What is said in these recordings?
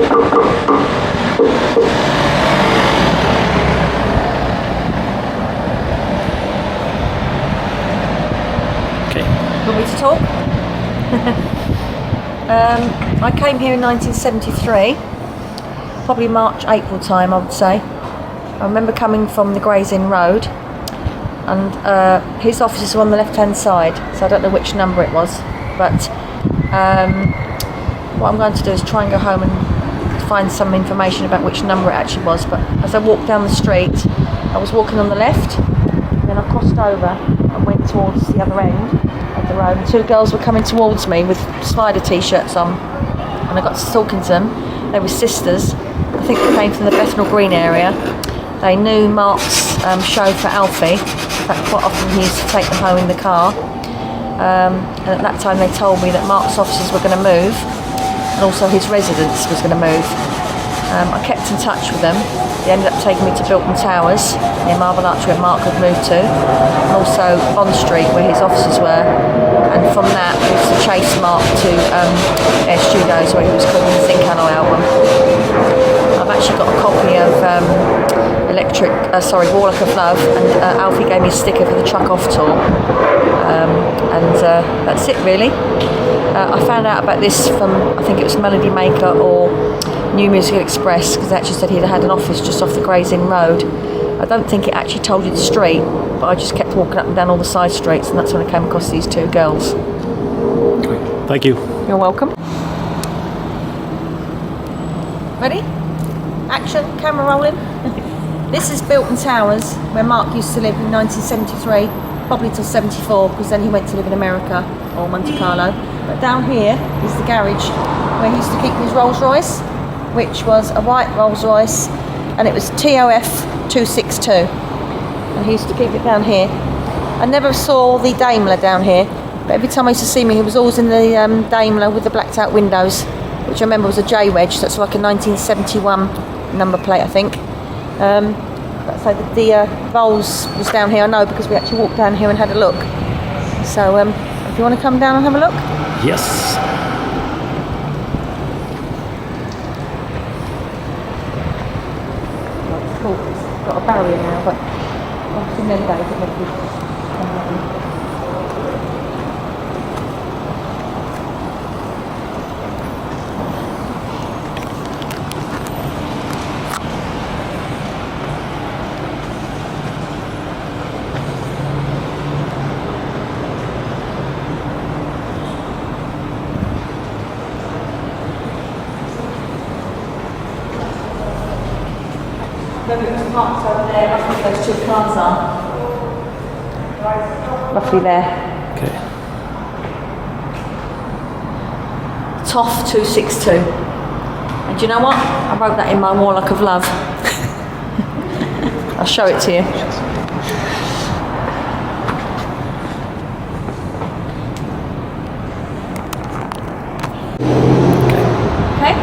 Okay. Want me to talk? I came here in 1973, probably March, April time, I would say. I remember coming from the Gray's Inn Road, and his offices were on the left-hand side, so I don't know which number it was, but what I'm going to do is try and go home and find some information about which number it actually was. But as I walked down the street, I was walking on the left, and then I crossed over and went towards the other end of the road, and two girls were coming towards me with Slider t-shirts on, and I got to talking to them. They were sisters. I think they came from the Bethnal Green area. They knew Marc's chauffeur Alfie. In fact, quite often he used to take them home in the car. And at that time they told me that Marc's offices were going to move, and also his residence was going to move. I kept in touch with them. They ended up taking me to Bilton Towers, near Marble Arch, where Marc had moved to, and also Bond Street, where his offices were. And from that, I used to chase Marc to Air Studios, where he was cooking the Zinc Alloy album. I've actually got a copy of Warlock of Love, and Alfie gave me a sticker for the Truck Off tour. And that's it, really. I found out about this from, I think it was Melody Maker or New Musical Express, because they actually said he'd had an office just off the Gray's Inn Road. I don't think it actually told you the street, but I just kept walking up and down all the side streets, and that's when I came across these two girls. Thank you. You're welcome. Ready? Action, camera rolling. This is Bilton Towers, where Marc used to live in 1973, probably till 74, because then he went to live in America or Monte Carlo. But down here is the garage where he used to keep his Rolls Royce, which was a white Rolls Royce, and it was TOF 262, and he used to keep it down here. I never saw the Daimler down here, but every time I used to see me, he was always in the Daimler with the blacked out windows, which I remember was a J-Wedge. That's like a 1971 number plate, I think. So the Rolls was down here, I know, because we actually walked down here and had a look. So if you want to come down and have a look. Yes. Cool. It's got a barrier now, but obviously in them days it would be. Parked over there, roughly those two cars are. Roughly there. Okay. TOF 262. And do you know what? I wrote that in my Warlock of Love. I'll show it to you. Okay.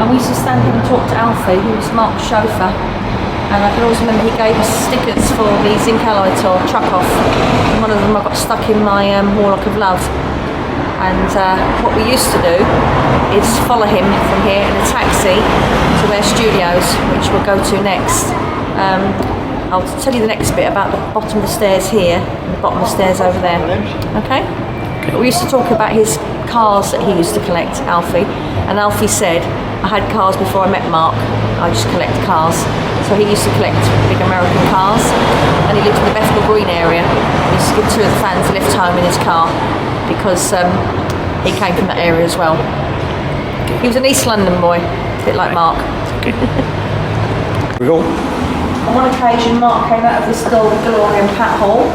And we used to stand here and talk to Alfie, who was Marc's chauffeur. And I can always remember he gave us stickers for the Zinc Alloy tour, Truck Off. And one of them I got stuck in my Warlock of Love. And what we used to do is follow him from here in a taxi to their studios, which we'll go to next. I'll tell you the next bit about the bottom of the stairs here and the bottom of the stairs over there. Okay? But we used to talk about his cars that he used to collect, Alfie. And Alfie said, I had cars before I met Marc. I just collect cars. So he used to collect big American cars, and he lived in the Bethnal Green area. He used to give two of the fans a lift home in his car because he came from that area as well. He was an East London boy, a bit like Marc. Okay. Here we go. On one occasion, Marc came out of this door with Gloria and Pat Hall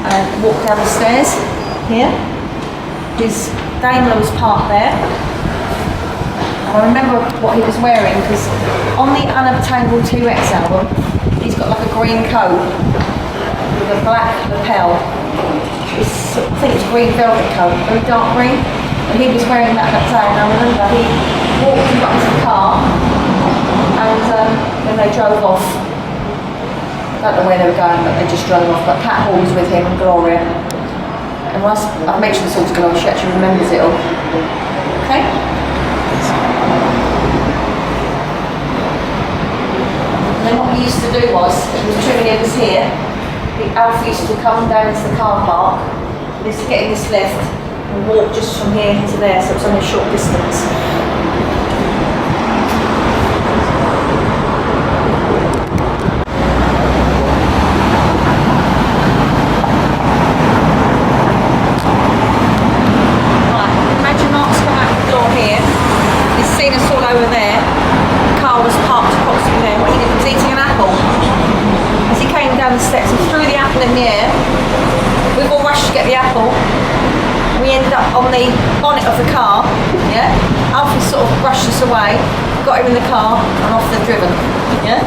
and walked down the stairs here. His Daimler was parked there. I remember what he was wearing, because on the Unobtainable T-Rex album, he's got like a green coat with a black lapel. I think it's a green velvet coat, very dark green. And he was wearing that day, and I remember he walked and got into the car, and then they drove off. I don't know where they were going, but they just drove off. But Pat Hall was with him and Gloria. And once I've mentioned this all to Gloria, she actually remembers it all. Okay? And then what he used to do was, he was trimming ends here. Alfie used to come down into the car park. He used to get in this lift and walk just from here to there, so it was only a short distance. Seen us all over there. The car was parked approximately there. What he did was eating an apple. As he came down the steps and threw the apple in the air, we all rushed to get the apple. We ended up on the bonnet of the car. Yeah, Alfie sort of brushed us away, got him in the car, and off they've driven. Yeah,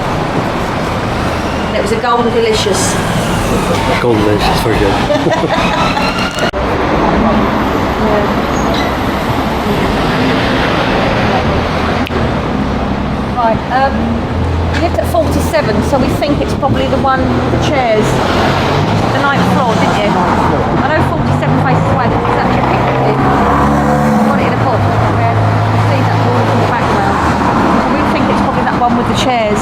and it was a golden delicious. Golden delicious, very good. Right, we lived at 47, so we think it's probably the one with the chairs. The 9th floor, didn't you? I know 47 faces away, because it's actually a picture of it. I've got it in a book, where you see that wall in the background. So we think it's probably that one with the chairs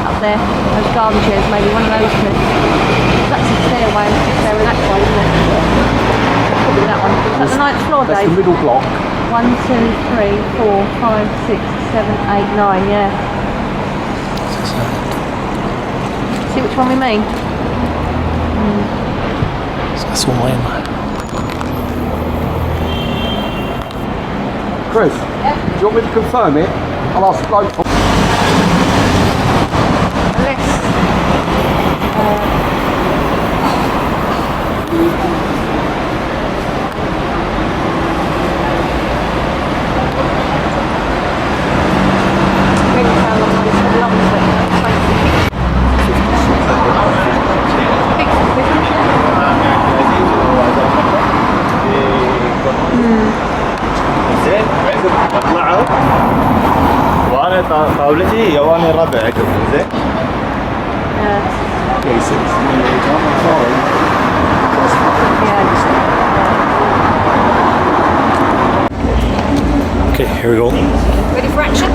up there, those garden chairs, maybe one of those two. That's a stairway, it's there in that way, isn't it? Probably that one. Is that the 9th floor, Dave? That's the middle block. 1, 2, 3, 4, 5, 6, 7, 8, 9, yeah. See which one we mean? That's all mine. Chris, do you want me to confirm it? I'll ask Bloke. طاولتي يواني الربع عقب زين. Okay, here we go. Ready for action?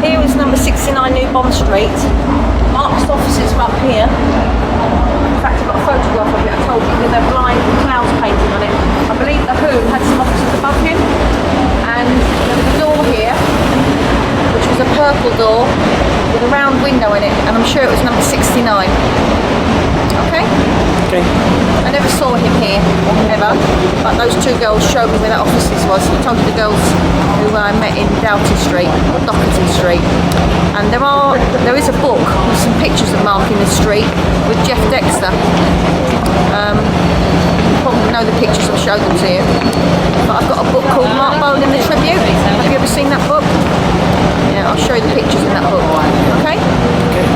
Here is number 69 New Bond Street. Marc's offices are up here. In fact, I've got a photograph of it. I told you with a blind clouds painting on it. I believe the Who had some offices above him, and there was a door here, which was a purple door with a round window in it, and I'm sure it was number 69. Okay? Okay. I never saw him here, ever, but those two girls showed me where that offices was. I told you the girls who I met in Doughty Street, or Dockerton Street. And there is a book with some pictures of Marc in the street with Jeff Dexter. You probably know the pictures, I'll show them to you. But I've got a book called Marc Bolan in the Tribute. Have you ever seen that book? Yeah, I'll show you the pictures in that book. Okay? Okay.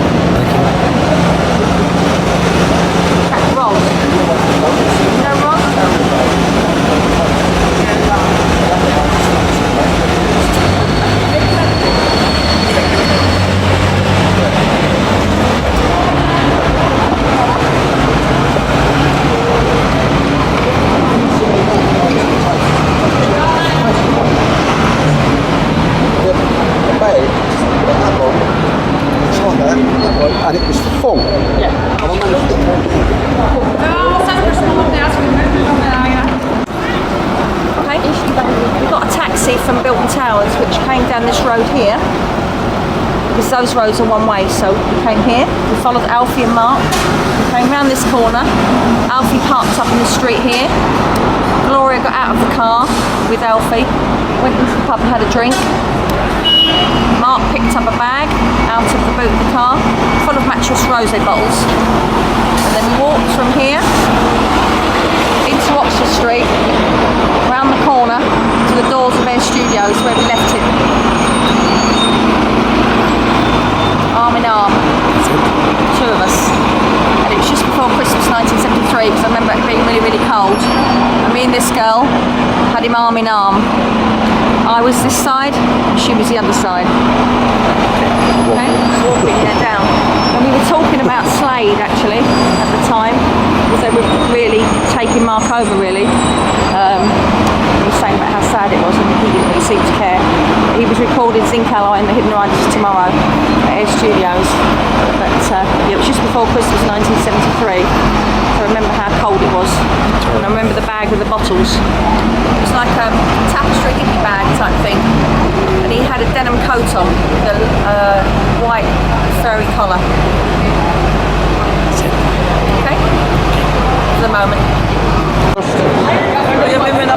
That's Rob. You know Rob? And it was full. Yeah. Okay, we got a taxi from Bilton Towers which came down this road here, because those roads are one way, so we came here, we followed Alfie and Marc, we came round this corner, Alfie parked up in the street here, Gloria got out of the car with Alfie, went into the pub and had a drink. Marc picked up a bag out of the boot of the car full of mattress rosé bottles, and then walked from here into Oxford Street, round the corner to the doors of Air Studios where we left him. Arm in arm, two of us. And it was just before Christmas 1973, because I remember it being really, really cold. And me and this girl had him arm in arm. I was this side, she was the other side. Okay? Yeah, down. And we were talking about Slade actually at the time, because they were really taking Marc over really. He was saying about how sad it was, and he didn't really seem to care. he was recording Zinc Ally and the Hidden Riders tomorrow at Air Studios. But yeah, it was just before Christmas 1973. So I remember how cold it was. And I remember the bag with the bottles. It was like a tapestry hippie bag type thing. And he had a denim coat on with a white furry collar. Okay? For the moment. Voglio benvenuto